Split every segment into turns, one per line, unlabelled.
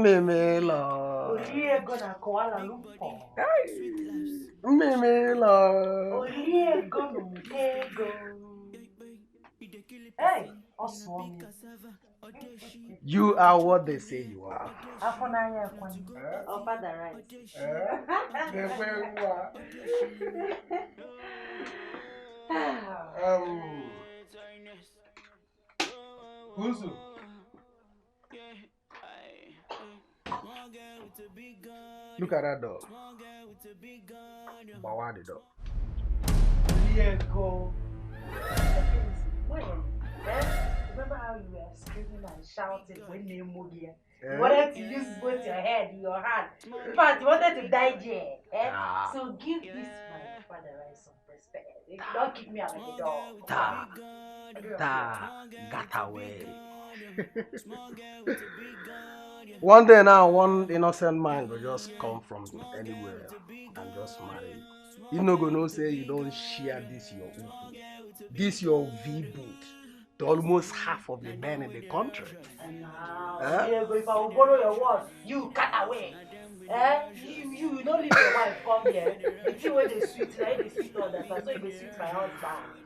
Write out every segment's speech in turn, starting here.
Memela.
Olie gonna koala lupo.
Memela.
Olie gonna mutego. Hey, Oswald.
You are what they say you are.
Afonanya Kwan. Oh, Father, right.
Who's Look at that dog. Bawa the dog.
Go. Wait, remember how you were screaming and shouting when they moved here? You wanted to use both your head and your hand. In fact, you wanted to die there. So give this my father some respect. Don't kick me out of the door.
Got away. One day now, one innocent man will just come from anywhere and just marry you. You no gonna say you don't share this your uku. This your V-boot to almost half of the men in the country.
And now, if I will borrow your word, you cut away. You don't leave your wife come here. The thing where they sweet, like they sweet others, so you be sweet my husband.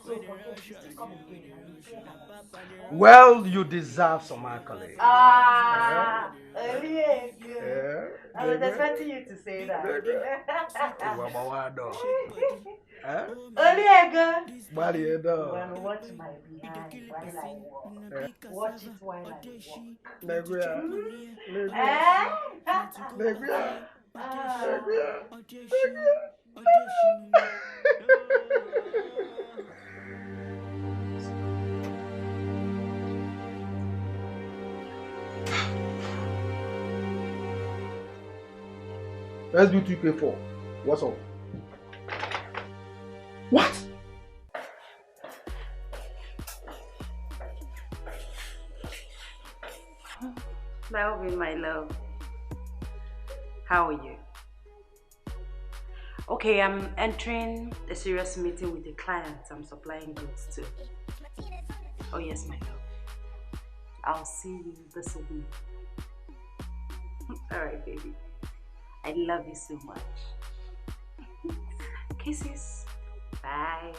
So forget, you still come again.
Well, you deserve some accolade.
I was expecting you to say that. Watch my behind while I walk. Watch it while I
Let's do 2K4. What's up? What?
Melvin, my love. How are you? Okay, I'm entering a serious meeting with the client I'm supplying goods to. Oh yes, my love. I'll see you this week. Alright, baby. I love you so much. Kisses. Bye.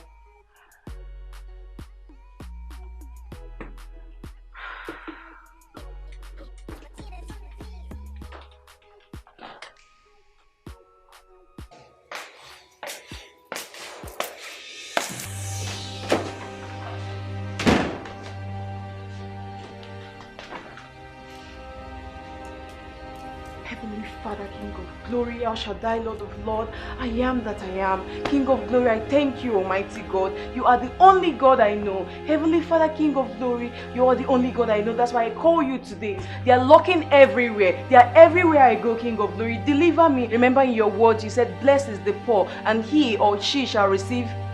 Father, King of glory, El Shaddai, Lord of Lord, I am that I am. King of glory, I thank you, Almighty God. You are the only God I know. Heavenly Father, King of glory, you are the only God I know. That's why I call you today. They are lurking everywhere. They are everywhere I go, King of glory. Deliver me. Remember in your word, you said, blessed is the poor, and he or she shall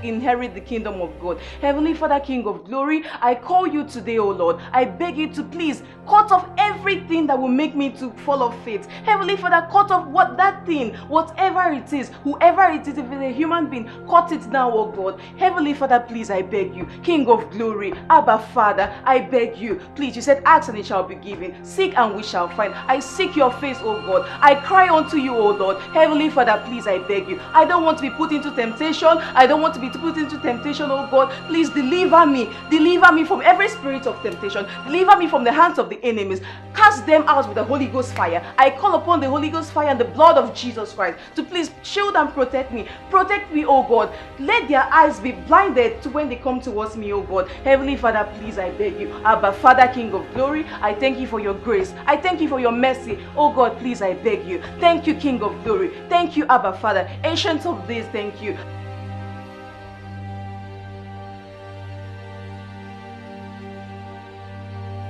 inherit the kingdom of God. Heavenly Father, King of glory, I call you today, O Lord. I beg you to please cut off everything that will make me to fall off faith. Heavenly Father, cut off whatever it is, whoever it is, if it's a human being, cut it now, O God. Heavenly Father, please, I beg you. King of glory, Abba Father, I beg you. Please, you said, ask and it shall be given. Seek and we shall find. I seek your face, O God. I cry unto you, O Lord. Heavenly Father, please, I beg you. I don't want to be put into temptation. I don't want to be put into temptation, oh God. Please deliver me. Deliver me from every spirit of temptation. Deliver me from the hands of the enemies. Cast them out with the Holy Ghost fire. I call upon the Holy Ghost fire and the blood of Jesus Christ to please shield and protect me. Protect me, oh God. Let their eyes be blinded to when they come towards me, oh God. Heavenly Father, please, I beg you. Abba, Father, King of glory, I thank you for your grace. I thank you for your mercy. Oh God, please, I beg you. Thank you, King of glory. Thank you, Abba, Father. Ancient of days, thank you.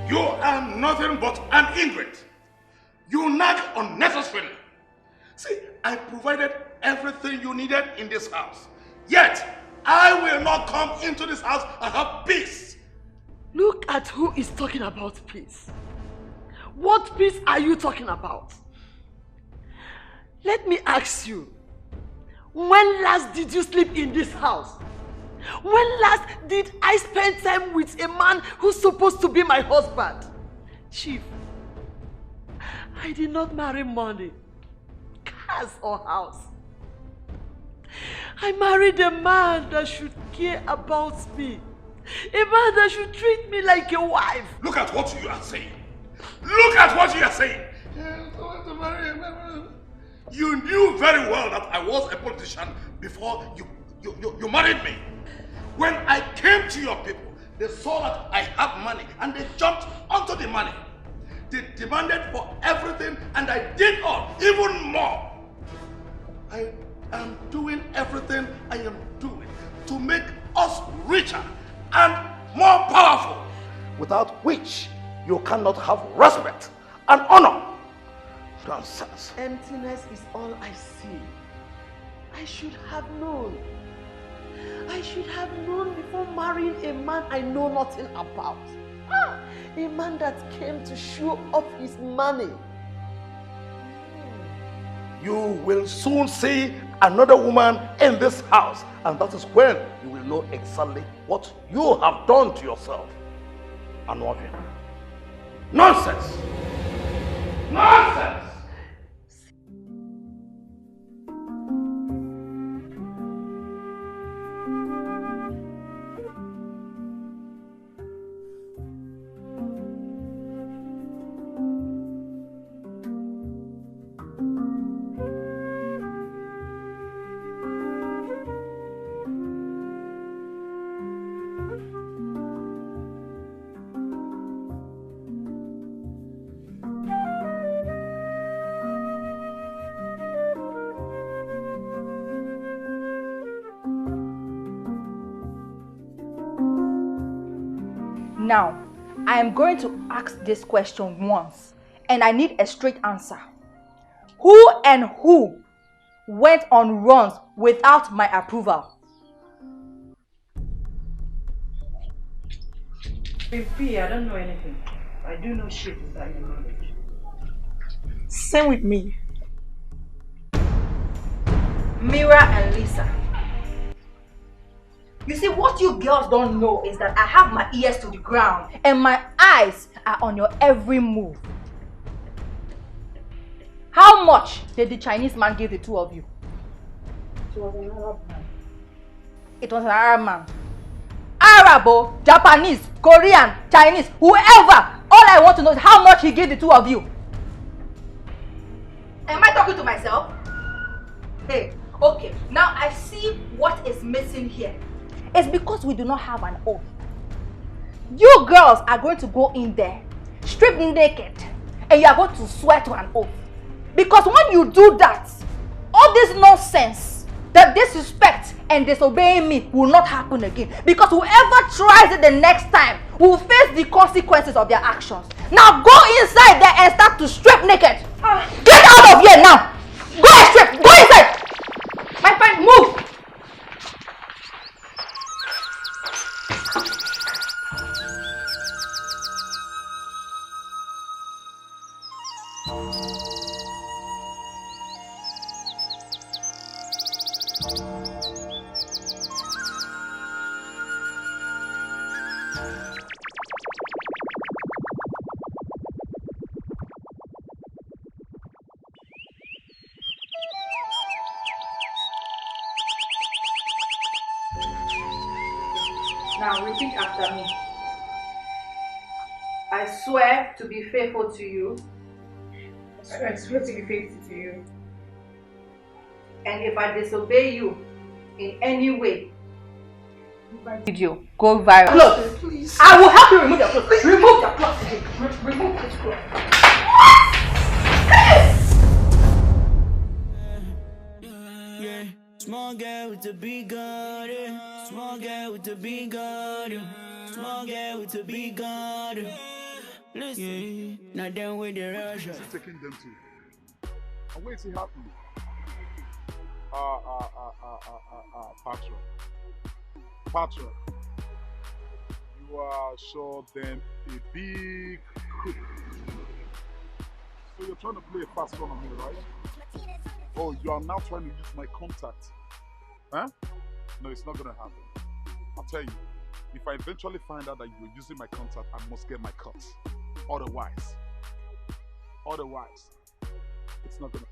You are nothing but an ingrate. You nag unnecessarily. See, I provided everything you needed in this house. Yet, I will not come into this house and have peace.
Look at who is talking about peace. What peace are you talking about? Let me ask you, when last did you sleep in this house? When last did I spend time with a man who's supposed to be my husband? Chief, I did not marry money, cars or house. I married a man that should care about me. A man that should treat me like a wife.
Look at what you are saying. Look at what you are saying. You knew very well that I was a politician before you married me. When I came to your people, they saw that I had money and they jumped onto the money. They demanded for everything and I did all, even more. I am doing everything I am doing to make us richer and more powerful, without which you cannot have respect and honor. Nonsense.
Emptiness is all I see. I should have known. I should have known before marrying a man I know nothing about. A man that came to show off his money.
You will soon see another woman in this house, and that is when you will know exactly what you have done to yourself. Anwavin. Nonsense! Nonsense!
Now, I am going to ask this question once, and I need a straight answer. Who went on runs without my approval?
Pimpy, I don't know anything. I do know shit without your knowledge.
Same with me.
Mira and Lisa. You see, what you girls don't know is that I have my ears to the ground and my eyes are on your every move. How much did the Chinese man give the two of you?
It was an Arab man.
It was an Arab man. Arabo, Japanese, Korean, Chinese, whoever. All I want to know is how much he gave the two of you. Am I talking to myself? Hey, okay. Now I see what is missing here. It's because we do not have an oath. You girls are going to go in there, stripped naked, and you are going to swear to an oath. Because when you do that, all this nonsense, the disrespect and disobeying me will not happen again. Because whoever tries it the next time will face the consequences of their actions. Now go inside there and start to strip naked. Get out of here now. Go and strip. Go inside. My friend, move. Now repeat after me. I swear to be faithful to you.
I swear to be faithful to you.
And if I disobey you in any way, video go viral. Clothes, please. I will help you remove your clothes. Remove your clothes. Remove this clothes.
Yeah. Small girl with a big gun. Small girl with a big gun. Small girl with a big gun. Listen, not done with the Russia.
Taking them to. And wait till it happen. Patrick. You are sure them a big coup. So you're trying to play a fast one on me, right? Oh, you are now trying to use my contact. Huh? No, it's not gonna happen. I'll tell you, if I eventually find out that you're using my contact, I must get my cut. Otherwise, Otherwise, it's not gonna.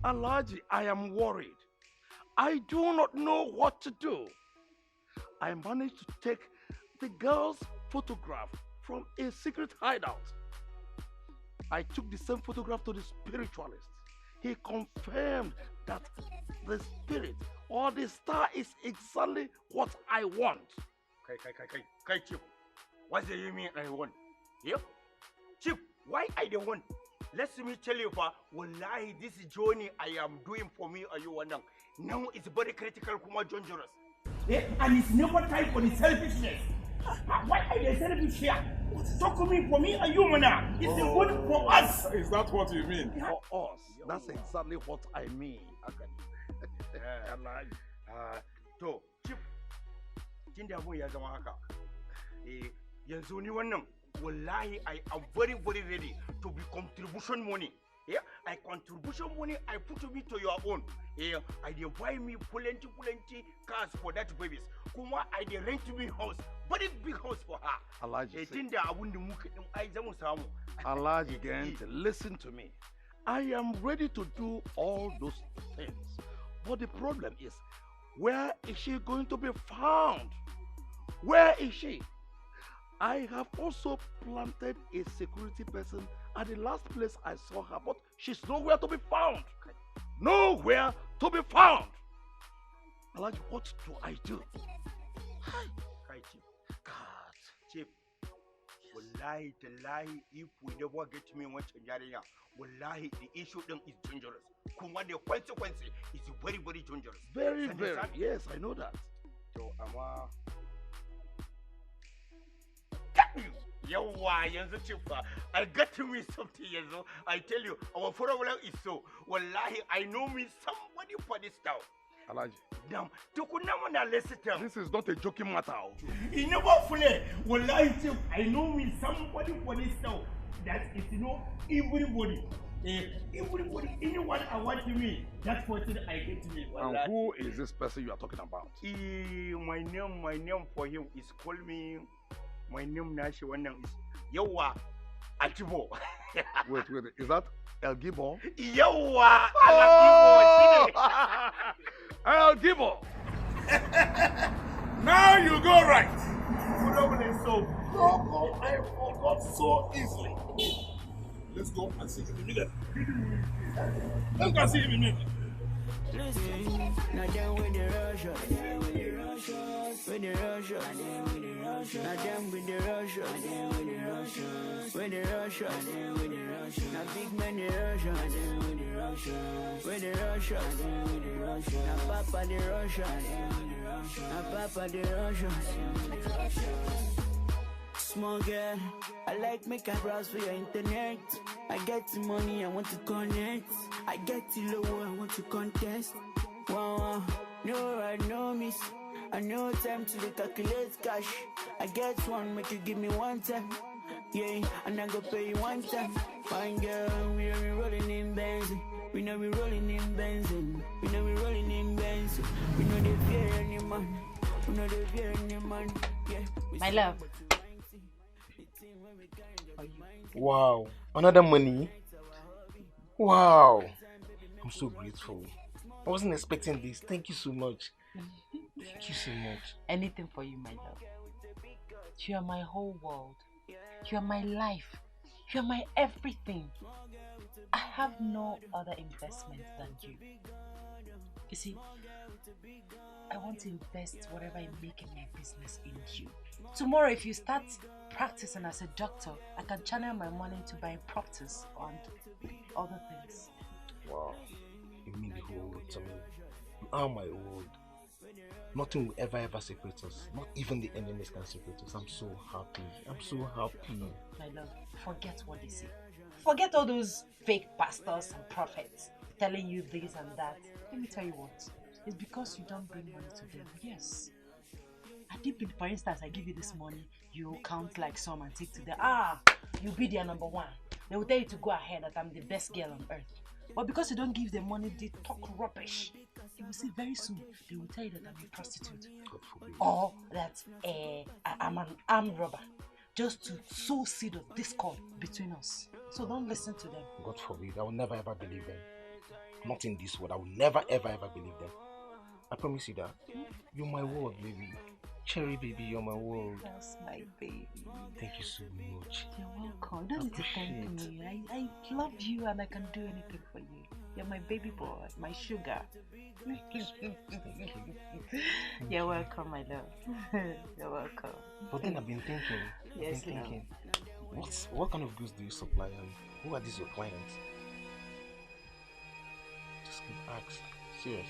Alaji, I am worried. I do not know what to do. I managed to take the girl's photograph from a secret hideout. I took the same photograph to the spiritualist. He confirmed that the spirit or the star is exactly what I want.
Kai, Chief. What do you mean I want? Yep. Chief, why I don't want? Let me tell you, wallahi, this journey I am doing for me, are you one now it's very critical, kuma dangerous. And it's never time for the selfishness. Why are they selfish here? Talk to me for me, are you man? It's good for us.
Is that what you mean?
For us. That's exactly what I mean. To, Chief, tunda abun ya zama haka. Yanzu ni wannan wallahi I am very ready to be contribution money. Yeah, I contribution money I put to me to your own. Yeah, I dey buy me plenty cars for that babies. Kuma I dey rent me house, very big house for her.
Alaji,
tunda abun da muka din ai zamu samu.
Alaji, listen to me. I am ready to do all those things. But the problem is, where is she going to be found? Where is she? I have also planted a security person at the last place I saw her, but she's nowhere to be found. Nowhere to be found. Alaji, what do I do?
Hi, Chief. God. Chief, wallahi, tallahi, if we never get me one yarinya, wallahi, the issue then is dangerous. Kuma the consequence is very dangerous.
Very. Yes, I know that.
So, Yawa, yanzu Chief, I got to me something yanzu. I tell you, our problem is so. Wallahi, I know me somebody for this town.
Alaji.
Damn, tukunamana listen.
This is not a joking matter.
You never fully. Wallahi, Chief, I know me somebody for this town. That is, everybody. Everybody, anyone I want to meet, that's what I get to meet.
And who is this person you are talking about?
My name for him is call me. My name Nashi one is Yawa Achibo.
Wait, is that El Gibo?
Yawa
El Gibo. Now you go right.
So
go, I forgot so easily. Let's go and see him immediately. Let's go see him immediately.
Listen, now them with the Russia, with the Russia, with the Russia, now them with the Russia, with the Russia, with the Russia, with the Russia, now big man the Russia, with the Russia, with the Russia, with the Russia, now Papa the Russia, now Papa the Russia. Small girl, I like make a browse for your internet. I get the money, I want to connect. I get the low, I want to contest. Wow, no right, no miss. I know time to calculate cash. I get one, make you give me one time. Yeah, and I go pay you one time. Fine girl, we are rolling in benzene. We know we rolling in benzene. We know we rolling in benzene. We know they fear any man. We know they fear any man. Yeah.
My love.
Wow, another money? Wow, I'm so grateful. I wasn't expecting this. Thank you so much. Thank you so much.
Anything for you, my love. You are my whole world. You are my life. You are my everything. I have no other investment than you. You see, I want to invest whatever I make in my business in you. Tomorrow, if you start practicing as a doctor, I can channel my money to buy properties and other things.
Wow, you mean the whole world to me. You are my world. Nothing will ever separate us. Not even the enemies can separate us. I'm so happy. I'm so happy.
My love, forget what they say. Forget all those fake pastors and prophets telling you this and that. Let me tell you what. It's because you don't bring money to them. Yes. I
for instance, I give you this money, you count like some and take to them. You'll be their number one. They will tell you to go ahead, that I'm the best girl on earth. But because you don't give them money, they talk rubbish. You will see very soon, they will tell you that I'm a prostitute. Or that I'm an armed robber. Just to sow seed of discord between us. So don't listen to them.
God forbid, I will never ever believe them. Not in this world, I will never ever believe them. I promise you that. You're my world, baby. Cherry baby, you're my world.
That's my baby.
Thank you so much.
You're welcome. You don't need to thank me. I love you and I can do anything for you. You're my baby boy, my sugar. You're welcome, my love. You're welcome.
But then I've been thinking.
Yes,
what kind of goods do you supply and who are these your clients? Just ask. Serious.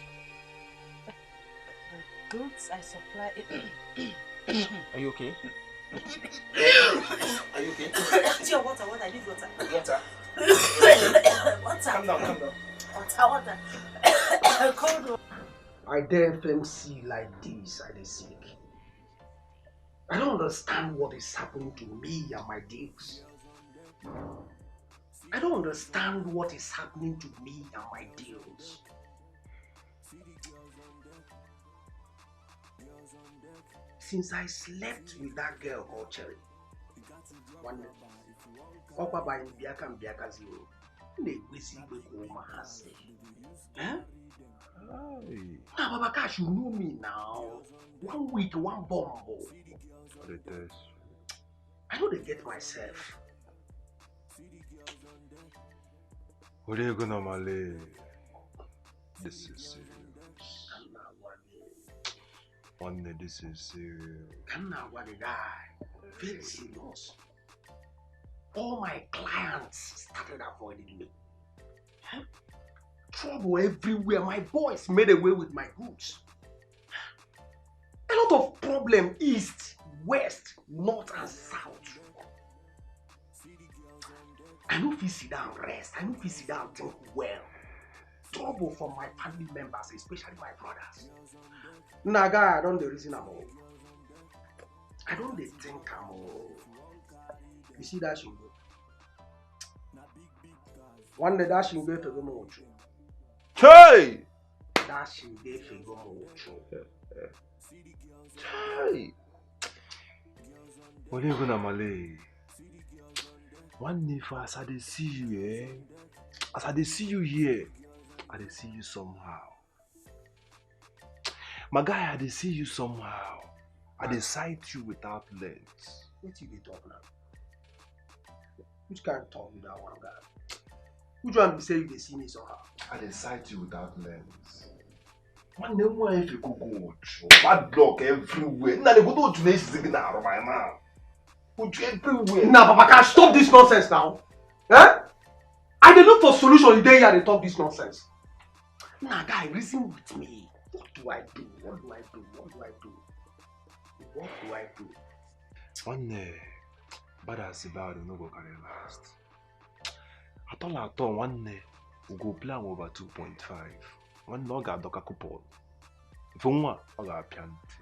The goods I supply.
Are you okay? Are you okay?
Your water, I need water.
Water.
Water.
Calm down.
Water. Cold water.
I dare FMC like this, I dey sick. I don't understand what is happening to me and my deals. I don't understand what is happening to me and my deals. Since I slept with that girl called Cherry, one day, Opa by Biaka Zero, they busy with Omahase. Eh? Now, Baba Cash, you know me now. 1 week, one bomb. I know they get myself.
What are you gonna Malay? This is serious. One day, this is serious.
I'm not what a guy. Very serious. All my clients started avoiding me. Trouble everywhere. My boys made away with my goods. A lot of problem east, west, north and south. I know if you sit down rest, I know if you sit down think well. Trouble from my family members, especially my brothers. Naga, I don't the reason I'm all. I don't they think I'm all. You see that shingo? One day that shingo to go mocho.
Hey!
That shingo to go mocho.
Hey! What are you gonna Malay? One day as I dey see you, as I dey see you here, I dey see you somehow. My guy, I dey see you somehow. I dey sight you without lens.
What you dey talk now? Which kind of talk without one guy? Which one be say you dey see me somehow?
I dey sight you without lens. One day one if you go bad luck everywhere. Now they go to next signal my man. Put you everywhere.
Now, Papa, can stop this nonsense now? Eh? I dey look for solution. You dey here, they talk this nonsense. Nah, guy, reason with me. What do I do? What do I do? What do I do? What do I do?
One bad as about no go carry last. At all, one we go play over 2.5. One no got doka coupon. If one, I got pianti.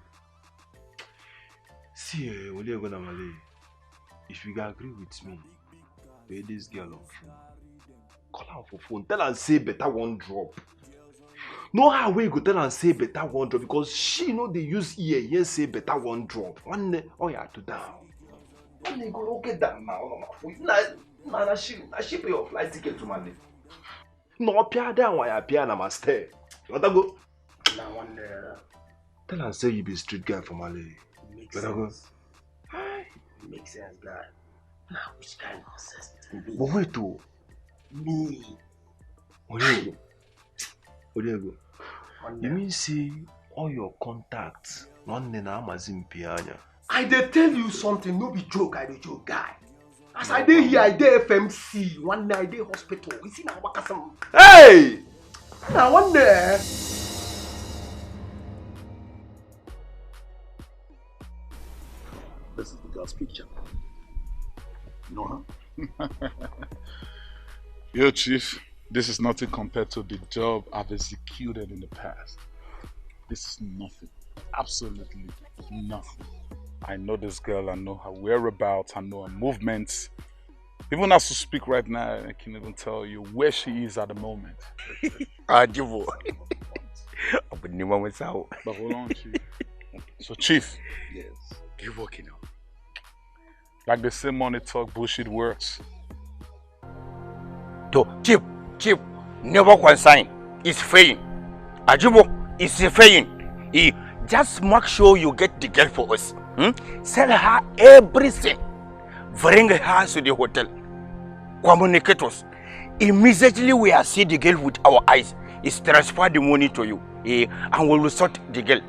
See, what you gonna Malay? If you agree with me, pay this girl on phone. Call her for phone. Tell her say better one drop. No how we go tell her say better one drop because she know they use ear say better one drop. One day, oh yeah, to down. One day go get that now. Nah, she pay your flight ticket to Mali. No, appear down while I appear na must stay. You want to go?
Now one day.
Tell her say you be street guy from Mali.
Makes
Better go.
sense. Makes sense, guy. Now which kind of nonsense?
But wait to
Me.
where do you go? Where do you go?
One
You
day.
mean see all your contacts? One day na amazing pianya.
I dey tell you something, no be joke, I dey joke, guy. As I dey here, I dey FMC. One day I dey hospital. You see now what some.
Hey!
Now one day.
This is the girl's picture. You know her? Yo, Chief, this is nothing compared to the job I've executed in the past. This is nothing.
absolutely nothing. I know this girl, I know her whereabouts, I know her movements. Even as we speak right now, I can even tell you where she is at the moment.
Ajibo.
But hold on, Chief. So, Chief.
Yes.
Keep working out.
Like they say, money talk, bullshit works.
To Chief, never consign. It's failing. Ajibo, it's failing. Just make sure you get the girl for us. Sell her everything. Bring her to the hotel. Communicate us. Immediately we are see the girl with our eyes. Is transfer the money to you. And we will sort the girl.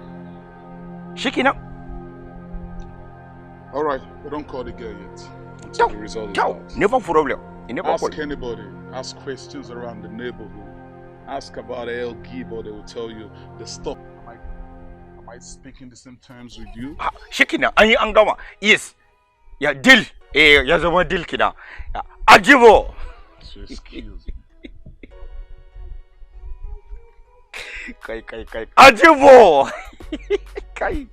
Shake it up.
Alright, we don't call the girl yet. Until the result is out.
Never problem. Never
ask
call.
Anybody. Ask questions around the neighborhood. Ask about El Gibo, they will tell you the stuff. Am I speaking the same terms with you?
Shikina, ani angama. Yes. Ya deal. Ya zama deal kina. Ajibo.
So excuse me.
Kai. Ajibo. Kai.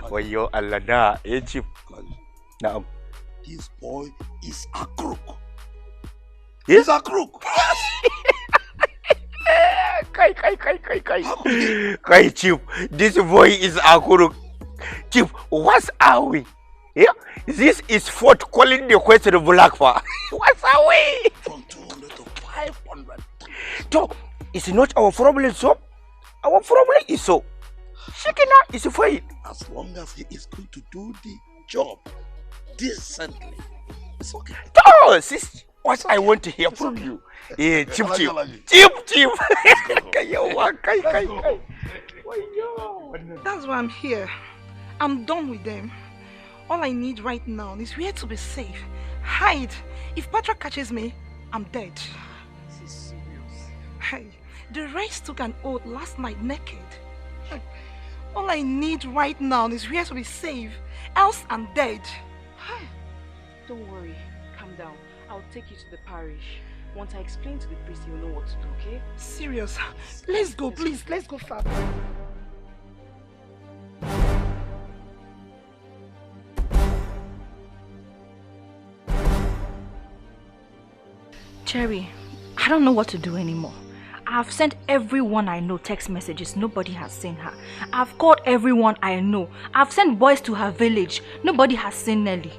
Wayo Allah na. Chief. Naam.
This boy is a crook.
Yes?
He's a crook.
Kai, Chief. This boy is a crook. Chief, what are we? Yeah? This is Fort calling the question of black for. What are we?
From 200 to 500.
So, it's not our problem, so. Our problem is so. Shikina is fine.
As long as he is going to do the job decently, it's okay.
Oh, sis, what I want to hear from you. Yeah, Chief.
That's why I'm here. I'm done with them. All I need right now is where to be safe. Hide. If Patra catches me, I'm dead.
This is serious.
Hey, the rest took an oath last night naked. All I need right now is where to be safe. Else I'm dead.
Don't worry. Calm down. I'll take you to the parish. Once I explain to the priest, you'll know what to do, okay?
Serious. Let's go, please. Let's go fast.
Cherry, I don't know what to do anymore. I've sent everyone I know text messages. Nobody has seen her. I've called everyone I know. I've sent boys to her village. Nobody has seen Nelly.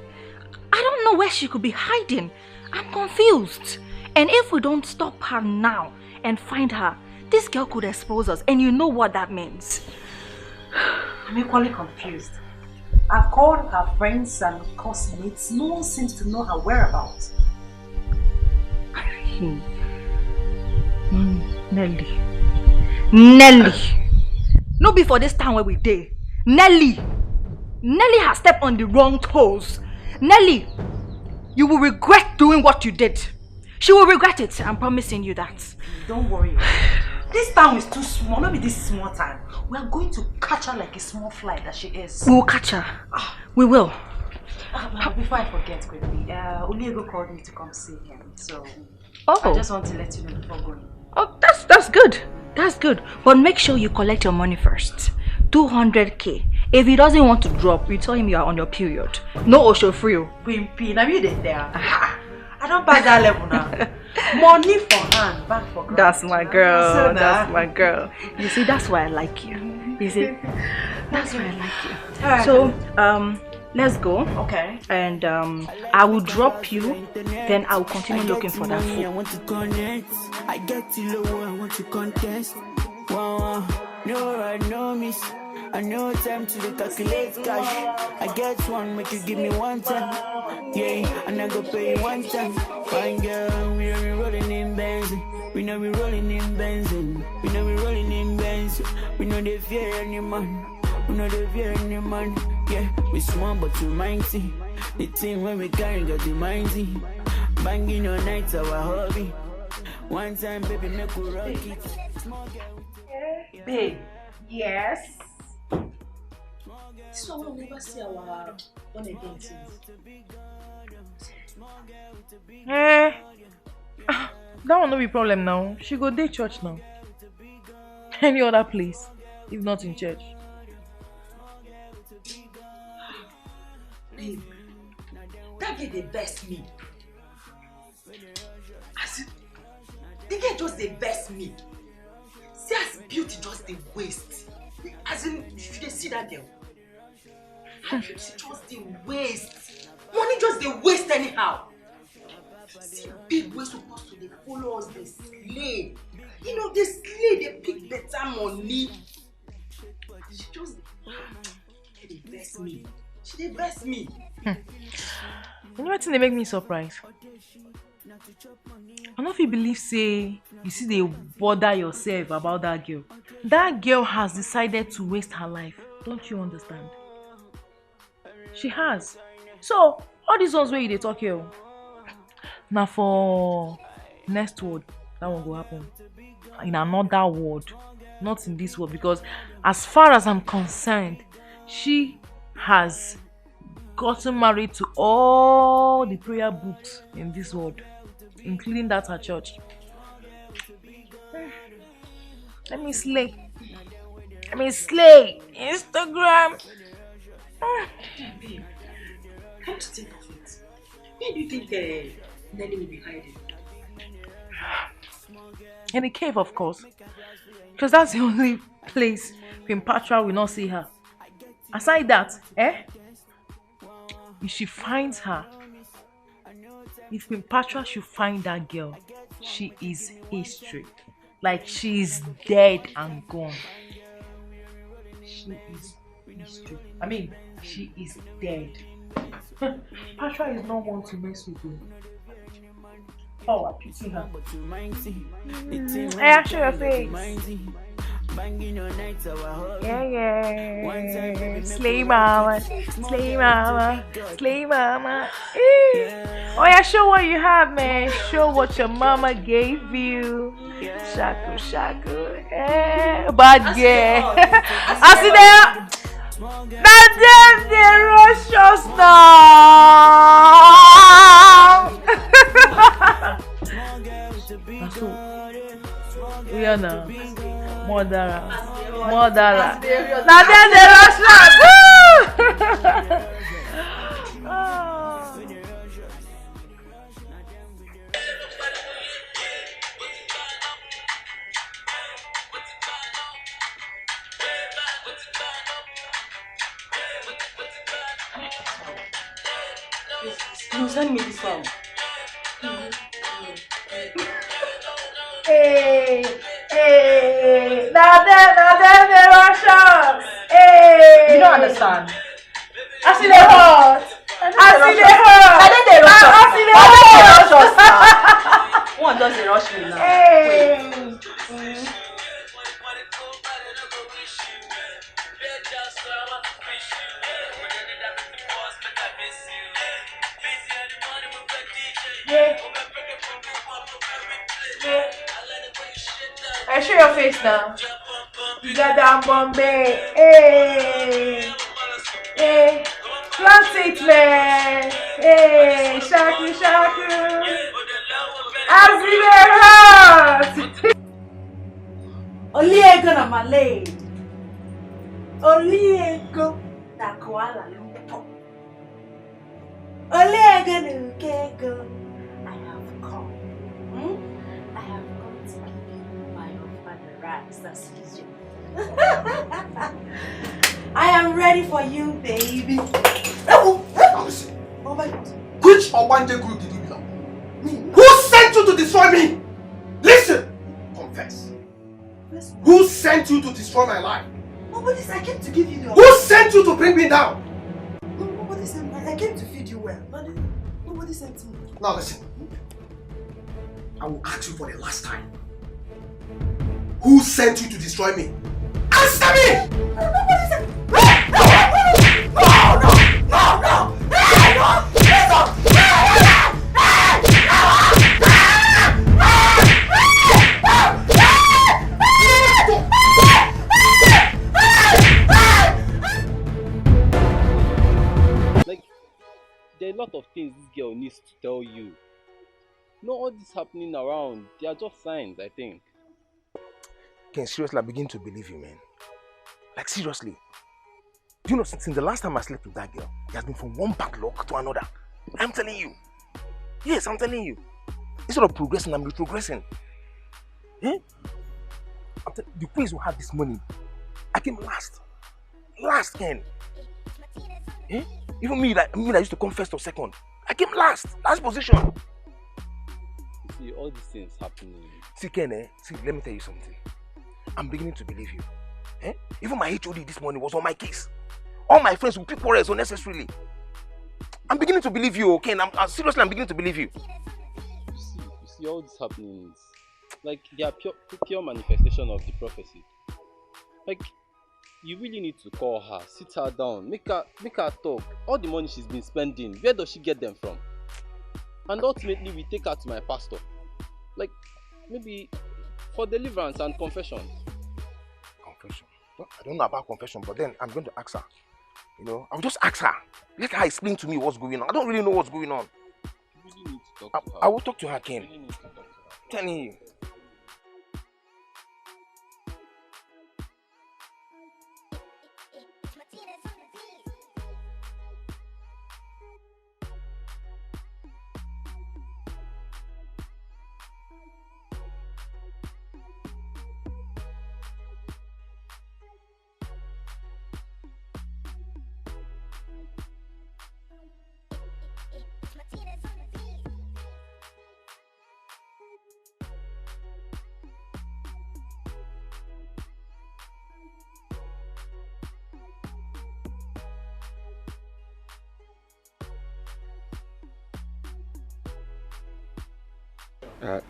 I don't know where she could be hiding. I'm confused. And if we don't stop her now and find her, this girl could expose us. And you know what that means.
I'm equally confused. I've called her friends and classmates. No one seems to know her whereabouts.
Nelly. No before this time where we day. Nelly has stepped on the wrong toes. Nelly, you will regret doing what you did. She will regret it. I'm promising you that.
Don't worry. This town is too small. Not be this small town. We are going to catch her like a small fly that she is.
We will catch her. We will.
Before I forget quickly, Oliego called me to come see him. So
Oh.
I just want to let you know before going.
Oh, that's good. That's good. But make sure you collect your money first. 200k. If he doesn't want to drop, you tell him you are on your period. No Osho free.
Queen, now you there. I don't buy that level now. Money for hand, back for granted.
That's my girl. That's my girl. You see, that's why I like you. You see, that's why I like you.
Right.
So, let's go.
Okay.
And I will drop you. Then I will continue looking for that food.
I want to connect. I get to low. I want to contest. Wow, no right, no miss. I know time to calculate cash. I get one, make you give me one time. Yeah, and I go pay you one time. Fine girl, we know we rolling in benzene. We know we rolling in benzene. We know we rolling in benzene. We know they fear any man. We know they fear any man. Yeah, we small but we mighty. The team when we carry got the mighty. Banging all night our hobby. One time, baby, make we rock it. Small girl.
Babe.
Yes.
So we'll never see our own again since.
That will not be problem now. She go day church now. Any other place, if not in church.
Babe, that girl the best me. As in, the girl just the best me. See as beauty just the waste. As in, you should see that girl. Her beauty just the waste. Money just the waste anyhow. See big way supposed to they follow us, they slay. You know, they slay, they pick better money. She just the best me. She the best me.
You know what thing they make me surprised? I don't know if you believe say you see they bother yourself about that girl. That girl has decided to waste her life. Don't you understand? She has. So all these ones where you they talk here. Now for next world, that one will happen. In another world. Not in this world. Because as far as I'm concerned, she has gotten married to all the prayer books in this world, including that her church. Let me slay. Let me slay. Instagram.
Babe, come to think of it. Where do you think Nelly will be hiding?
In the cave, of course. Because that's the only place Queen Patra will not see her. Aside that, if she finds her, if Queen Patra should find that girl, she is history. Like she is dead and gone. She is history. I mean, she is dead. Patra is not one to mess with you. Oh, I pity her. Hey, show your face. Yeah. Slay mama. Slay mama. Slay mama. Oh yeah, show what you have, man. Show what your mama gave you. Shaku. Bad girl. I see there. That damn they rush us now. So, we are now. Modara. Now then they rush us.
You send me this song.
Hey, now then they rush us. Hey,
You don't understand.
I see the hurt. I see the hurt.
And then they rush us.
I see the hurt.
One does they rush me now.
Hey. I show your face now. You got that Bombay. Hey. Plant it, man. Hey, shaku.
Oliego na Malay. Oliego na Kuala Lumpur. Oliego na Ukego. I have come. I have come to give you my father rights. Excuse you. I am ready for you, baby.
Oh my God. Which Obanje group did you belong? Who sent you to destroy me? Listen! Confess. Who sent you to destroy my life?
Nobody said I came to give you the
Who sent you to bring me down?
Nobody sent me. I came to feed you well. Nobody sent me.
Now listen. I will ask you for the last time. Who sent you to destroy me? Answer me!
Nobody sent me.
No!
Like, there are a lot of things this girl needs to tell you. Not all this happening around. They are just signs, I think.
Ken, seriously, I begin to believe you, man. Like, seriously.
Do you know, since the last time I slept with that girl, it has been from one bad luck to another. I'm telling you. Yes, I'm telling you. Instead of progressing, I'm retrogressing. Eh? The queens who had this money, I came last. Last end. Eh? Even me that used to come first or second, I came last position.
You see, all these things happening.
See, Ken, see, let me tell you something. I'm beginning to believe you. Eh? Even my HOD this morning was on my case. All my friends will pick quarrels unnecessarily. I'm beginning to believe you, Ken. Seriously, I'm beginning to believe you.
You see all this happening is like they are pure manifestation of the prophecy. Like, you really need to call her, sit her down, make her talk. All the money she's been spending, where does she get them from? And ultimately, we take her to my pastor. Like, maybe for deliverance and confession.
Confession? Well, I don't know about confession, but then I'm going to ask her. You know, I'll just ask her. Let her explain to me what's going on. I don't really know what's going on.
You really need to talk to her.
I will talk to her, Ken.
You really need to talk to her.
I'm telling you.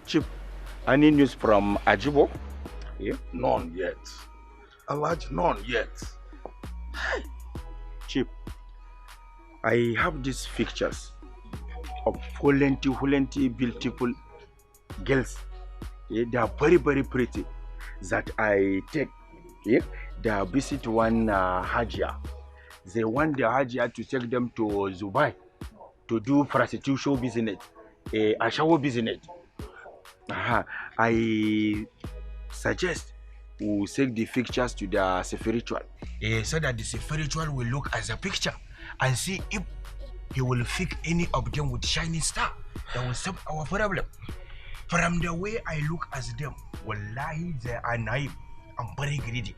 Chief, any news from Ajibo?
Yeah? None yet. Alhaji, none yet.
Chief, I have these pictures of plenty beautiful girls. Yeah, they are very pretty. That I take. Yeah, they visit one Hajia. They want the Hajia to take them to Dubai to do prostitution business, a shower business. I suggest we take the pictures to the spiritual, so that the spiritual will look at the picture and see if he will fix any of them with shining star that will solve our problem. From the way I look at them, wallahi, they are naive and very greedy.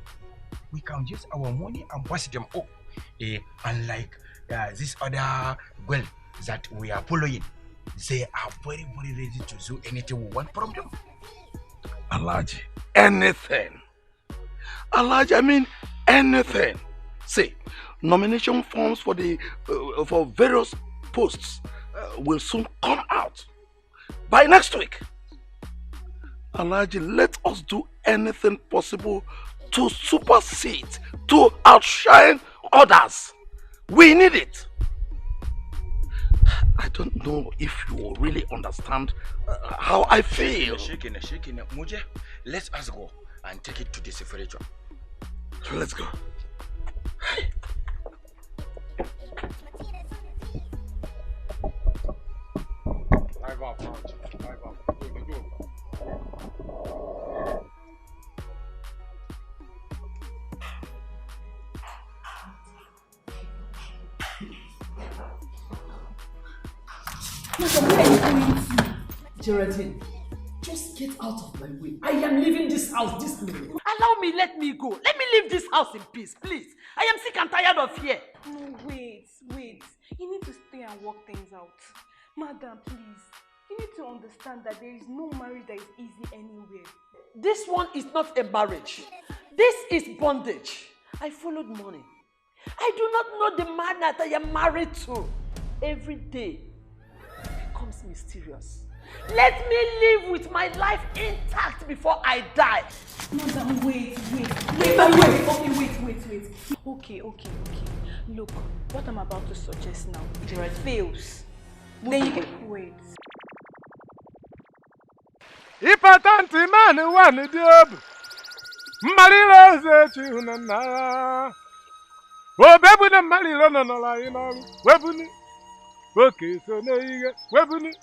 We can use our money and pass them up, unlike this other girl that we are following. They are very ready to do anything we want from them.
Alhaji, anything. Alhaji, I mean anything. See, nomination forms for the for various posts will soon come out by next week. Alhaji, let us do anything possible to supersede, to outshine others. We need it. I don't know if you will really understand how I feel.
Shaking. Muje, let us go and take it to the spiritual.
Let's go.
Geraldine, just get out of my way. I am leaving this house this minute. Allow me, let me go. Let me leave this house in peace, please. I am sick and tired of here.
No, wait. You need to stay and work things out. Madam, please. You need to understand that there is no marriage that is easy anywhere.
This one is not a marriage. This is bondage. I followed money. I do not know the man that I am married to. Every day becomes mysterious. Let me live with my life intact before I die.
Madam, wait. Okay. Look, what I'm about to suggest now, Gerard, fails. Then you can wait.
Ipatanti mani wani diobu Marilo zechi unana Obebu na marilo no la inalu Webuni Oke so ne ige Webuni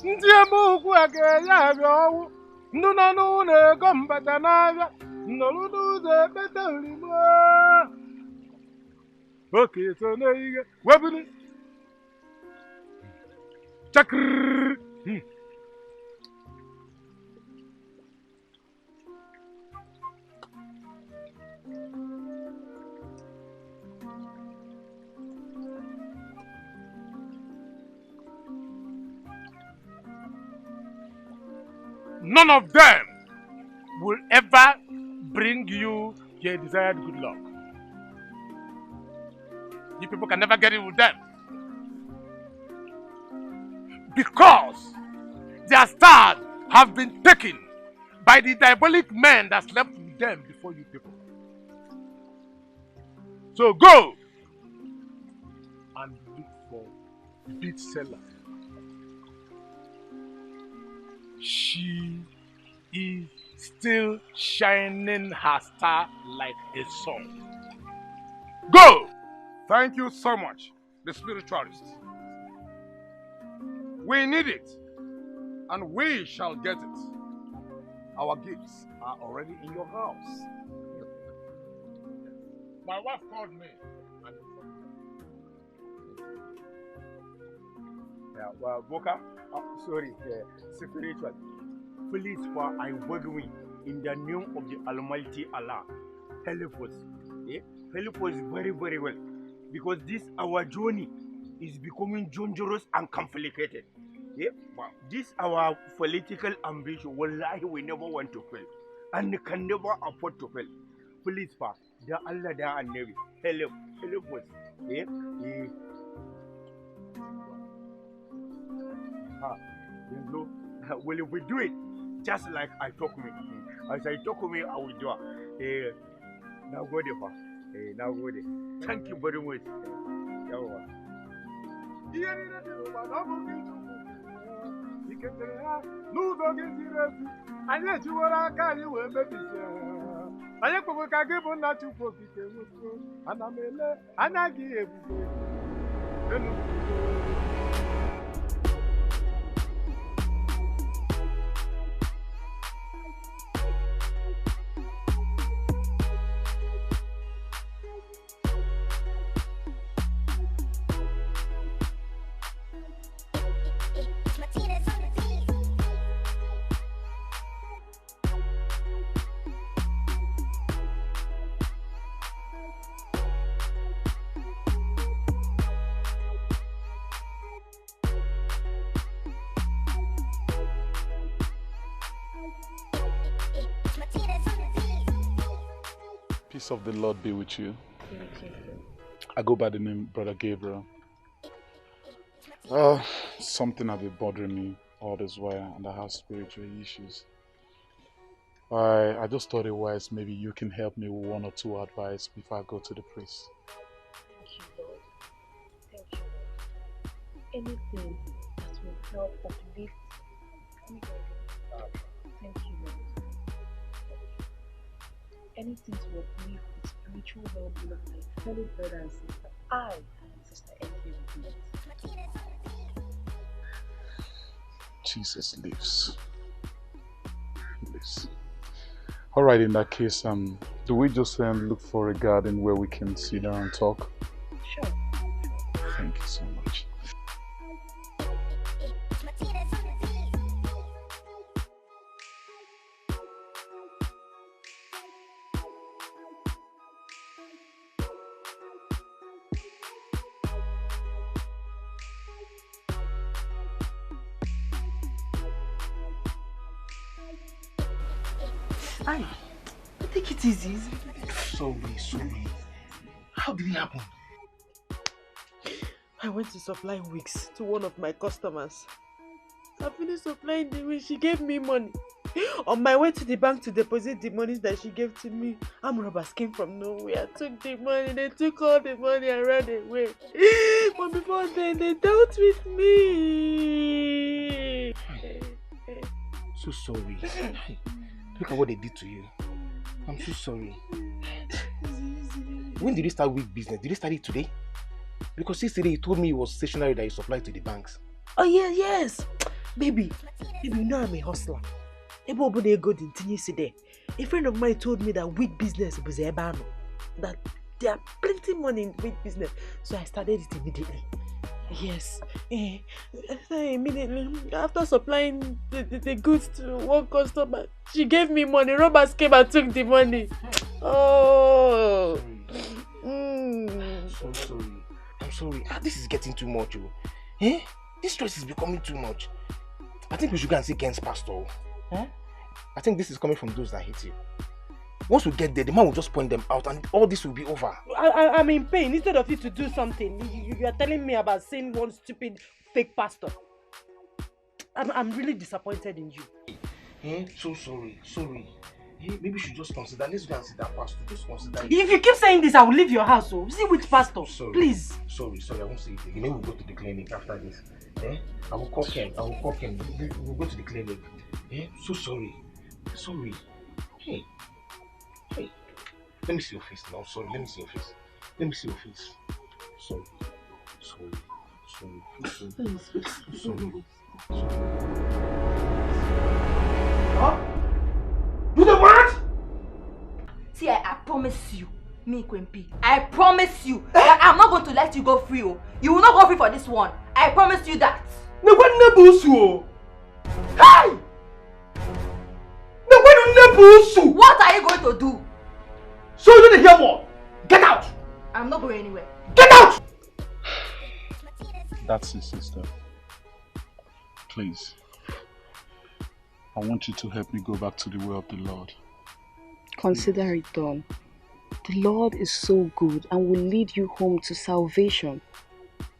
Ndi amuku ake ya biawu Nuna nune gombata na ya Noludu ze bete ulimo
Okay, so now you go. Weapon. Chakr. None of them will ever bring you your desired good luck. You people can never get it with them. Because their stars have been taken by the diabolic men that slept with them before you people. So go and look for beat seller. She is still shining her star like a sun. Go! Thank you so much, the spiritualist. We need it, and we shall get it. Our gifts are already in your house. My wife called me. Yeah, well, Boka, sorry, spiritual. Please, for I beg you, in the name of the Almighty Allah, help us. Help us very, very well. Because this our journey is becoming dangerous and complicated. This our political ambition, wallahi, we never want to fail. And can never afford to fail. Please, pa, da Allah da Annabi, help us. Well, if we do it just like I talk me, as I talk me, I will do it. Now go there, pa. Now go there. Thank you very much. Peace of the Lord be with you. I go by the name Brother Gabriel. Something has been bothering me all this while, and I have spiritual issues. I just thought it wise maybe you can help me with one or two advice before I go to the priest.
Thank you, Lord. Thank you, Lord. Anything that will help uplift anybody. Thank you, Lord. Anything to uplift the spiritual well-being of my fellow brother and sister. I and Sister Enki will do it.
Jesus lives. He lives. All right, in that case, do we just look for a garden where we can sit down and talk?
Sure.
Thank you so much.
Aye, take it easy. Sorry. How did it happen?
I went to supply wigs to one of my customers. I finished supplying the wig. She gave me money. On my way to the bank to deposit the money that she gave to me, armed robbers came from nowhere, took the money, they took all the money and ran away. But before then, they dealt with me.
So sorry. Look at what they did to you. I'm so sorry. When did you start wig business? Did you start it today? Because yesterday you told me it was stationery that you supplied to the banks.
Oh yeah, yes. Baby, you know I'm a hustler. A friend of mine told me that wig business was a ban. That
There are plenty money in weed business. So I started it immediately. Yes. Immediately after supplying the goods to one customer, she gave me money. Robbers came and took the money. Oh.
So sorry. I'm sorry. This is getting too much. Eh? This stress is becoming too much. I think we should go and see Ken's pastor. Huh? I think this is coming from those that hate you. Once we get there, the man will just point them out and all this will be over.
I'm in pain. Instead of you to do something, you are telling me about seeing one stupid fake pastor. I'm really disappointed in you.
So sorry. Maybe you should just consider. Let's go and see that pastor. Just consider it.
If you keep saying this, I will leave your house. So see which pastor.
Sorry.
Please.
Sorry. I won't say it again. Maybe we'll go to the clinic after this. I will call Ken. We'll go to the clinic. So sorry. Hey. Let me see your face now. Sorry. Let me see your face. Sorry.
Huh? You the what?
See, I promise you, me Kwempi, I promise you that I'm not going to let you go free. You will not go free for this one. I promise you that.
Hey!
What are you going to do?
So you didn't hear more. Get out!
I'm not going anywhere.
Get out!
That's it, sister. Please. I want you to help me go back to the way of the Lord.
Consider it done. The Lord is so good and will lead you home to salvation.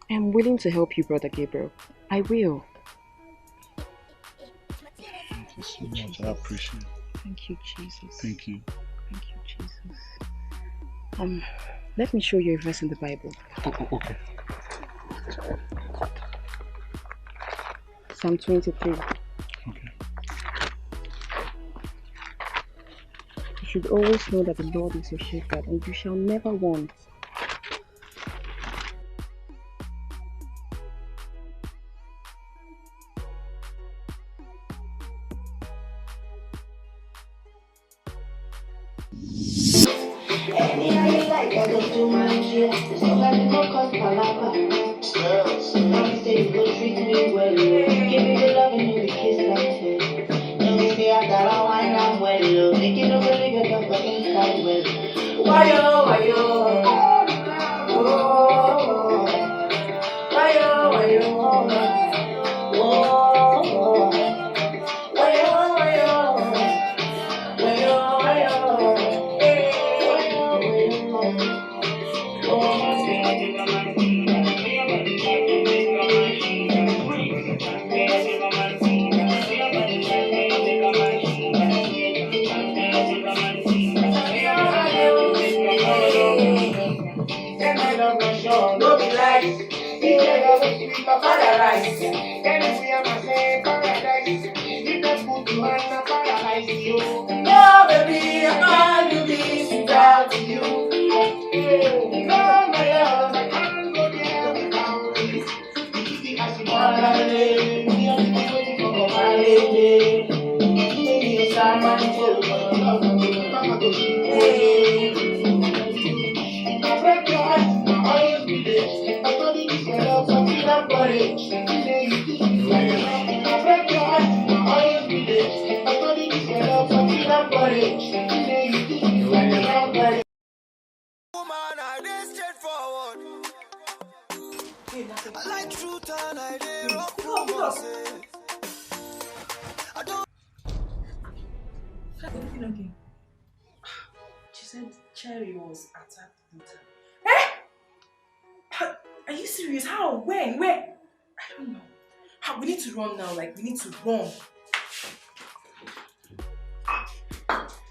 I am willing to help you, Brother Gabriel. I will.
Thank you so much. I appreciate it.
Thank you, Jesus.
Thank you.
Thank you, Jesus. Let me show you a verse in the Bible.
Okay.
Psalm 23.
Okay.
You should always know that the Lord is your shepherd and you shall never want.
She said Cherry was attacked brutal. Eh? Are you serious? How? When? Where? I don't know. We need to run now. We need to run.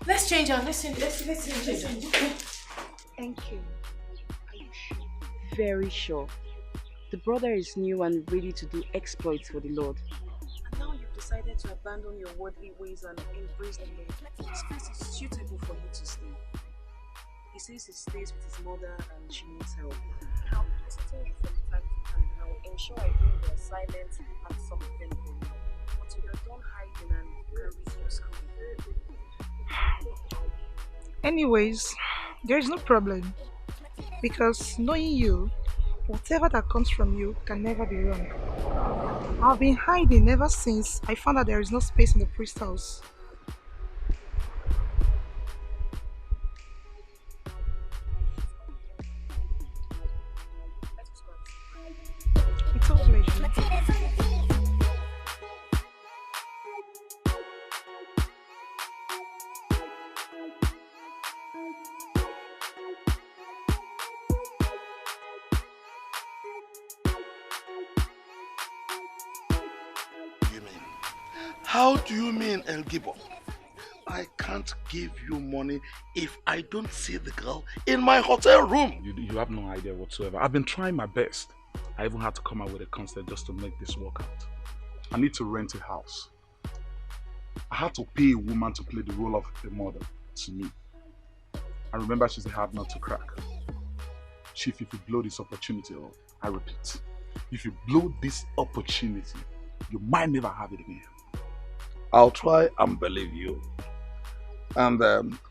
Let's change her. Let's change. Okay.
Thank you. Are you sure? Very sure. The brother is new and ready to do exploits for the Lord. And now you've decided to abandon your worldly ways and embrace the Lord. This place is suitable for you to stay. He says he stays with his mother and she needs help. I'll be visiting you from time to time and I will ensure I bring the assignments and something for you. Until you're done hiding and you can resume school.
Anyways, there is no problem. Because knowing you, whatever that comes from you can never be wrong. I've been hiding ever since I found out there is no space in the priest house. It's a pleasure.
How do you mean, El Gibo? I can't give you money if I don't see the girl in my hotel room.
You have no idea whatsoever. I've been trying my best. I even had to come out with a concept just to make this work out. I need to rent a house. I had to pay a woman to play the role of a mother to me. And remember, she's a hard nut to crack. Chief, if you blow this opportunity, I repeat, if you blow this opportunity, you might never have it again.
I'll try and believe you. And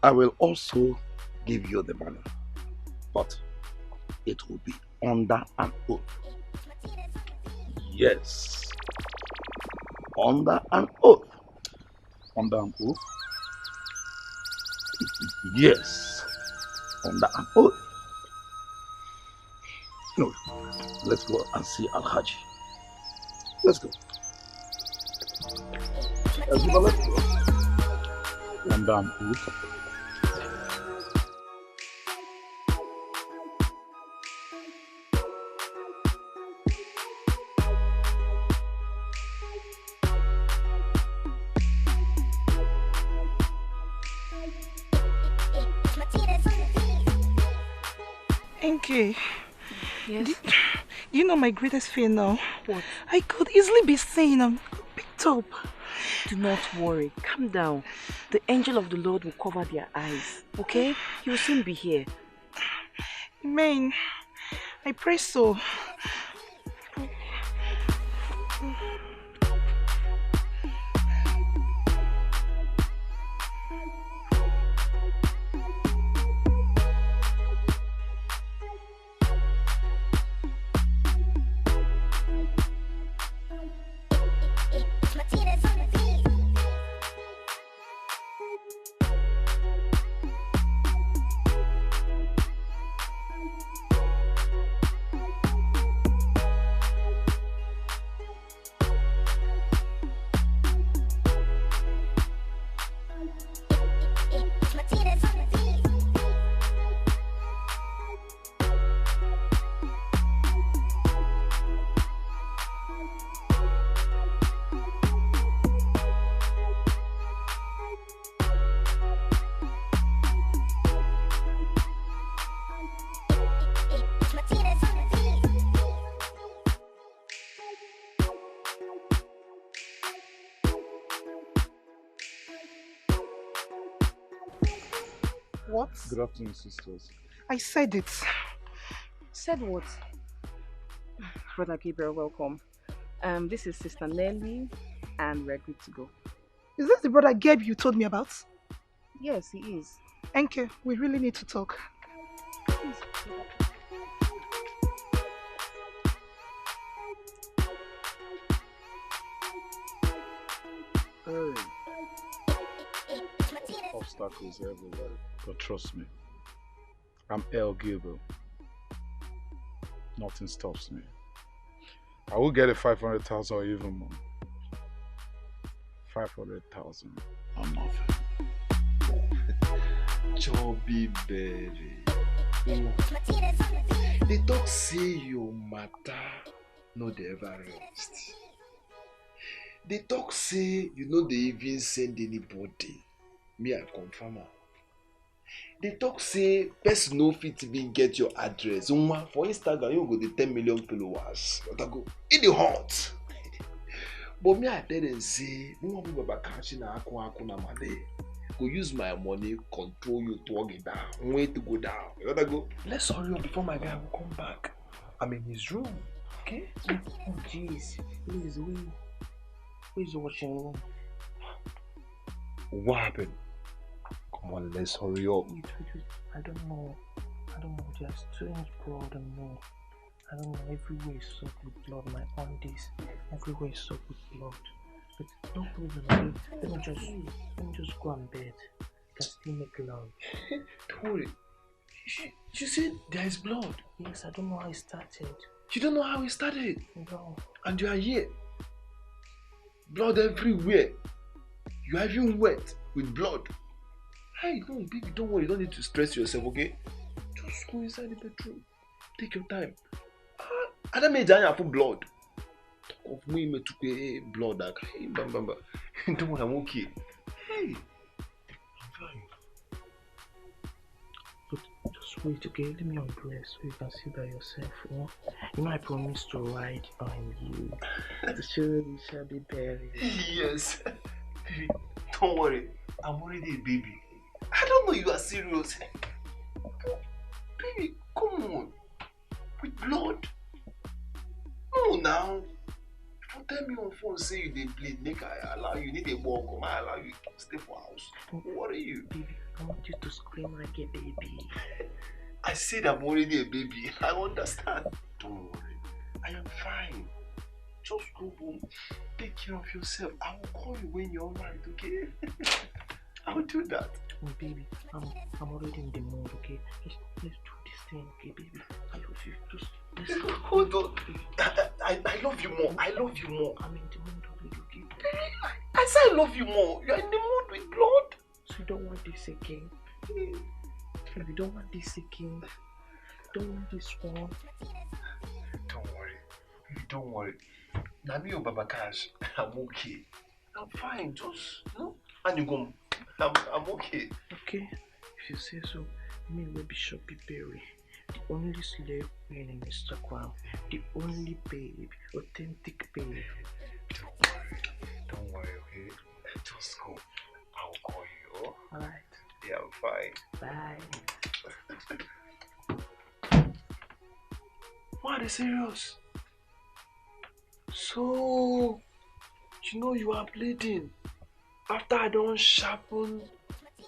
I will also give you the money. But it will be under an oath. Yes. Under an oath.
Under an oath?
Yes. Under an oath. No. Let's go and see Al-Haji. Let's go. Let's go.
Under an oath?
Okay.
Yes?
Do you know my greatest fear now?
What?
I could easily be saying I'm picked up.
Do not worry. Calm down. The angel of the Lord will cover their eyes. Okay? He will soon be here.
Amen. I pray so. What?
Good afternoon, sisters.
I said it.
Said what? Brother Gabriel, welcome. This is Sister Nelly, and we're good to go.
Is this the brother Gabe you told me about?
Yes, he is.
Enke, we really need to talk.
Please.
Hey. Obstacles everywhere, but trust me, I'm El Gabriel. Nothing stops me. I will get a 500,000 or even more. 500,000 or nothing.
Chubby berry. They talk say your matter no dey ever rest. They talk say you no dey even send anybody. Me, I confirm am. They talk say person no fit even get your address. For Instagram, you go dey 10 million followers. But I go in the hot. But me, I tell them say, no one people about catching na money. Go use my money, control you to walk it down. Way to go down. You gotta go. Let's hurry up before my guy will come back. I'm in his room. Okay?
Oh jeez. Please, who's watching room?
What happened? Come on, let's hurry up.
Wait. I don't know.
I don't know, there's strange blood on me. I don't know, everywhere is soaked with blood. My undies, everywhere is soaked with blood. But no problem, okay? Let me just go and bed. I can still make love.
Don't worry. You said there is blood.
Yes, I don't know how it started.
You don't know how it started?
No.
And you are here. Blood everywhere. You are even wet with blood. Hey, no, baby, don't worry. You don't need to stress yourself, okay? Just go inside the bedroom. Take your time. I don't make Janya for blood. Talk of me to pay blood. Hey, bamba. Don't worry, I'm okay. Hey, I'm fine.
But just wait, okay? Let me undress so you can see by yourself, you know? You know I promised to ride on you. To show you shall be buried.
Yes. Baby, don't worry. I'm already a baby. I don't know you are serious. Baby, come on. With blood? No, now. If you tell me on phone, say you did bleed, make I allow you, need a walk, or I allow you to stay for house. What are you?
Baby, I want you to scream like a baby.
I said I'm already a baby. I understand. Don't worry. I am fine. Just go home. Take care of yourself. I will call you when you're alright, okay? I will do that.
Oh, baby, I'm already in the mood, okay? Let's do this thing, okay, baby? I love you. Just let's go.
Hold on. I love you more. I love you more.
I'm in the mood already, okay?
Baby, I said I love you more. You're in the mood with blood.
So you don't want this again? If you don't want this again, don't want this one.
Don't worry. Baby, don't worry. Nami or Baba Cash, I'm okay. I'm fine. Just, no. And you go. I'm okay.
Okay, if you say so, me will be Shoppy Berry, the only slave queen in Instagram, the only babe, authentic babe.
Don't worry, okay? Just go. I'll call you.
Alright.
Yeah, I'm fine.
Bye.
What is serious? So, you know you are bleeding. After I don't sharpen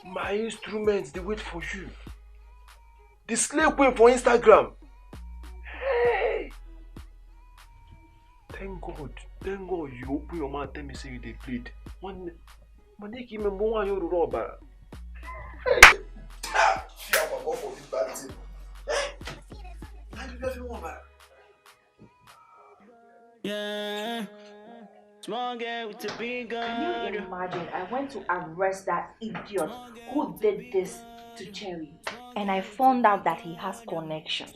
my instruments, they wait for you. The slave queen for Instagram. Hey! Thank God you open your mouth and tell me say you did bleed. One give me more you rubber. Hey! She have a go for this bad thing. How do you get one back?
Yeah. Small girl with a big gun.
Can you imagine? I went to arrest that idiot who did this to Cherry, and I found out that he has connections.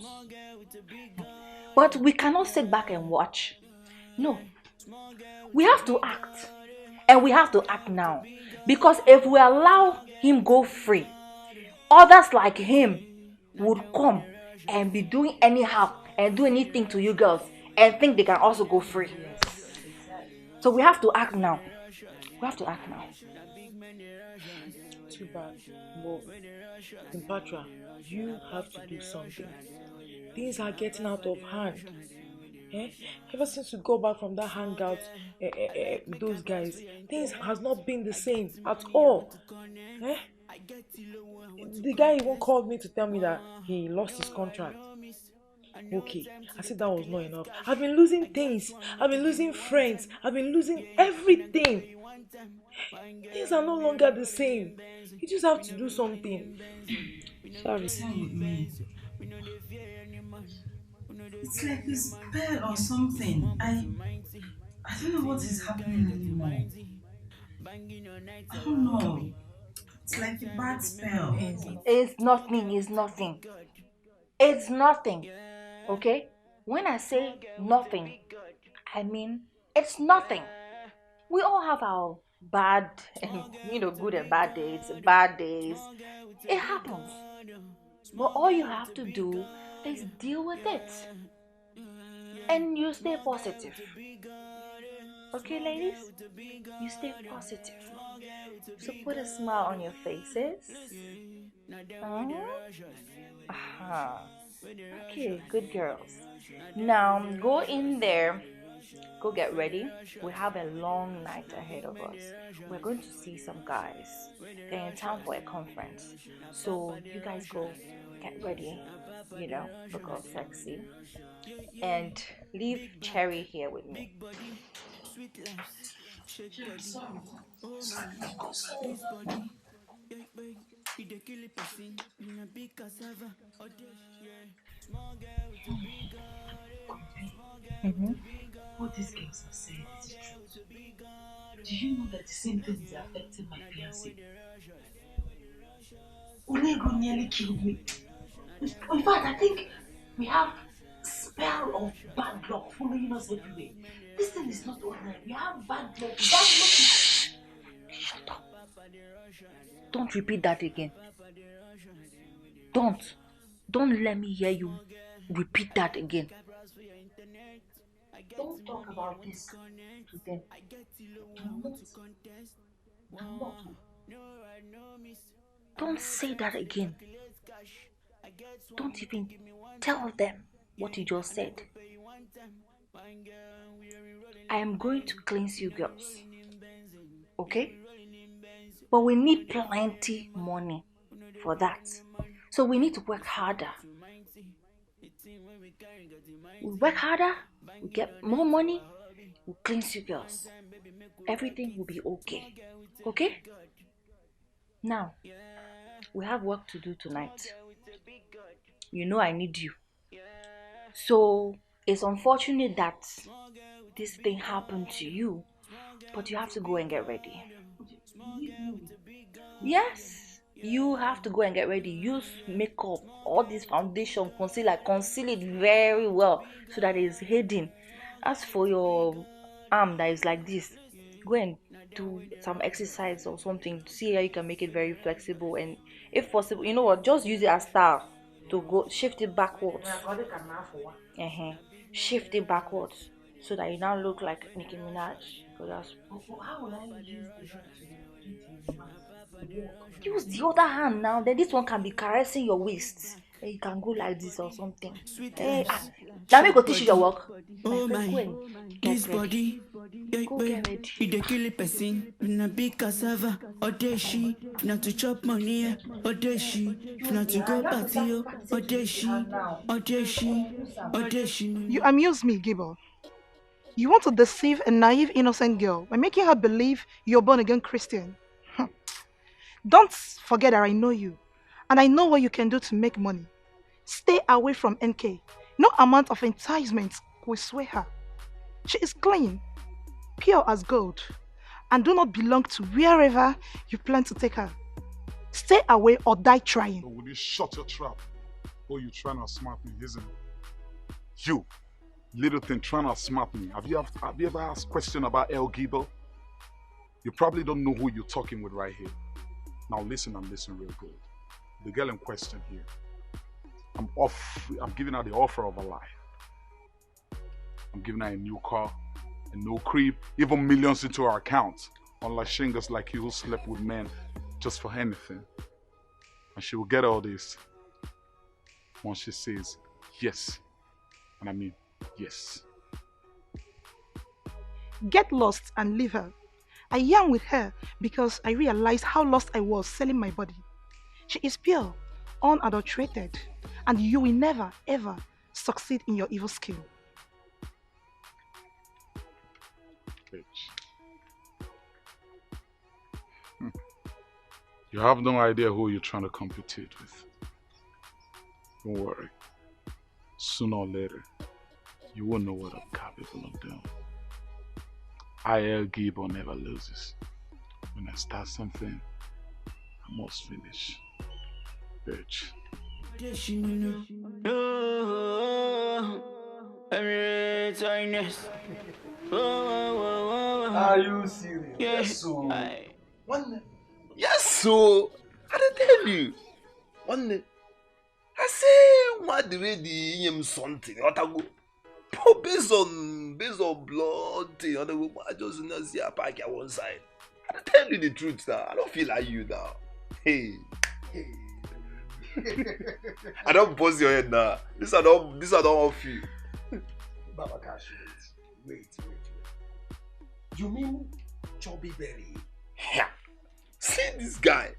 But we cannot sit back and watch. No. We have to act. And we have to act now. Because if we allow him go free, others like him would come and be doing anyhow and do anything to you girls and think they can also go free. So we have to act now. We have to act now.
Too bad. But, Patra, you have to do something. Things are getting out of hand. Ever since we go back from that hangout with those guys, things has not been the same at all. The guy even called me to tell me that he lost his contract. Okay, I said that was not enough. I've been losing things. I've been losing friends. I've been losing everything. Things are no longer the same. You just have to do something. Sorry.
It's like a spell or something. I don't know what is happening anymore. I don't know. It's like a bad spell.
It's nothing. It's nothing. It's nothing. Okay? When I say nothing, I mean it's nothing. We all have our bad and good and bad days. It happens. But all you have to do is deal with it. And you stay positive. Okay, ladies? You stay positive. So put a smile on your faces. Okay, good girls. Now go in there. Go get ready. We have a long night ahead of us. We're going to see some guys. They're in town for a conference. So you guys go get ready. you know, look all sexy. And leave Cherry here with me. Mm-hmm.
What these girls have said is the truth. Do you know that the same thing is affecting my fiancé? Olego nearly killed me. In fact, I think we have spell of bad luck following us everywhere. This thing is not ordinary. We have bad luck. Bad luck.
Shut up. Don't repeat that again. Don't. Don't let me hear you repeat that again.
Don't talk about this to them. I'm not.
Don't say that again. Don't even tell them what you just said. I am going to cleanse you girls. Okay? But we need plenty money for that. So we need to work harder. We work harder, we get more money, we cleanse you girls. Everything will be okay. Okay? Now, we have work to do tonight. You know I need you. So, it's unfortunate that this thing happened to you, but you have to go and get ready. Yes, you have to go and get ready. Use makeup, all this foundation, concealer, conceal it very well so that it's hidden. As for your arm that is like this, go and do some exercise or something. See how you can make it very flexible, and if possible, you know what, just use it as style to go shift it backwards. Shift it backwards so that you now look like Nicki Minaj.
How will I use the head to
use the other hand now. Then this one can be caressing your waist. You can go like this or something. Let me go teach you your work.
Oh
My friend, go
my,
and
this
get ready.
body,
Go get ready.
he dey kill a person in a big cassava. Or dey she, if not to chop money, or dey she, if not to go party, or dey she, or dey she, or dey she.
You amuse me, Gibbo. You want to deceive a naive, innocent girl by making her believe you're born again Christian. Don't forget that I know you, and I know what you can do to make money. Stay away from NK. No amount of enticement will sway her. She is clean, pure as gold, and do not belong to wherever you plan to take her. Stay away or die trying.
So will you shut your trap? Or you trying to smart me, isn't it? You, little thing, trying to smart me. Have you ever asked a question about El Gibo? You probably don't know who you're talking with right here. Now listen and listen real good. The girl in question here, I'm giving her the offer of a life. I'm giving her a new car, a no crib, even millions into her account. Unlike shingles like you who slept with men just for anything. And she will get all this once she says yes. And I mean yes.
Get lost and leave her. I am with her because I realized how lost I was selling my body. She is pure, unadulterated, and you will never ever succeed in your evil scheme.
Bitch. You have no idea who you're trying to compete with. Don't worry. Sooner or later, you will know what I'm capable of doing. El Gibo never loses. When I start something, I must finish. Bitch.
Are you serious? Yes, so. Yes, so. I didn't tell you. One day, I say, what the ready him something? What I go? Based on blood thing, I just not see a pack at one side. I tell you the truth now. I don't feel like you now. Hey. I don't bust your head now. This I don't off you.
Baba Cash, wait. You mean Chubby Berry?
Yeah. See this guy.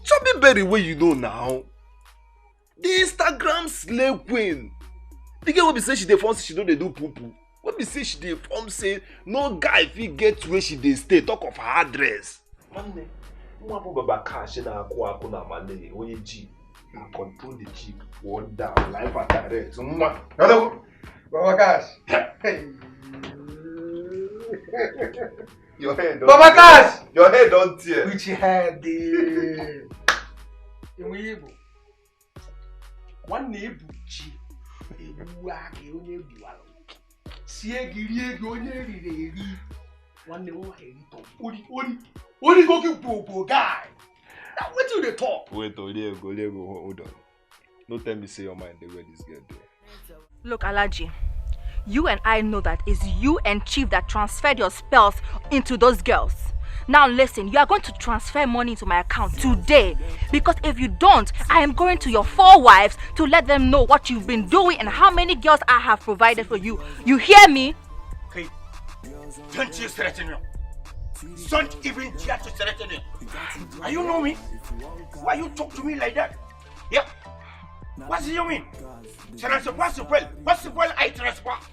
Chubby Berry, where you know now. The Instagram slave queen. The girl will be say she dey form say she don't dey do poo poo. When be say she dey form say no guy fit get where she dey stay, talk of her address. Man, nwa bo baba cash na akụ na male onye G. I control the Jeep, one down, life and direct. Hello,
Baba Cash.
Your head don't
Baba Cash!
Your head don't tear.
Which head? Iwibu. One neighbor, G. Ebuake, onye bualo. Siegiri, onye riri. One neighbor, Only go popo guy. Now what do they talk?
Wait, Olego, hold on. Don't tell me say your mind the way this girl there.
Look, Alaji, you and I know that it's you and Chief that transferred your spells into those girls. Now listen, you are going to transfer money into my account today. Because if you don't, I am going to your 4 wives to let them know what you've been doing and how many girls I have provided for you. You hear me?
Hey, don't you threaten me. Don't even dare to threaten me. Are you know me? Why you talk to me like that? Yeah. What do you mean? What's the point I trespass?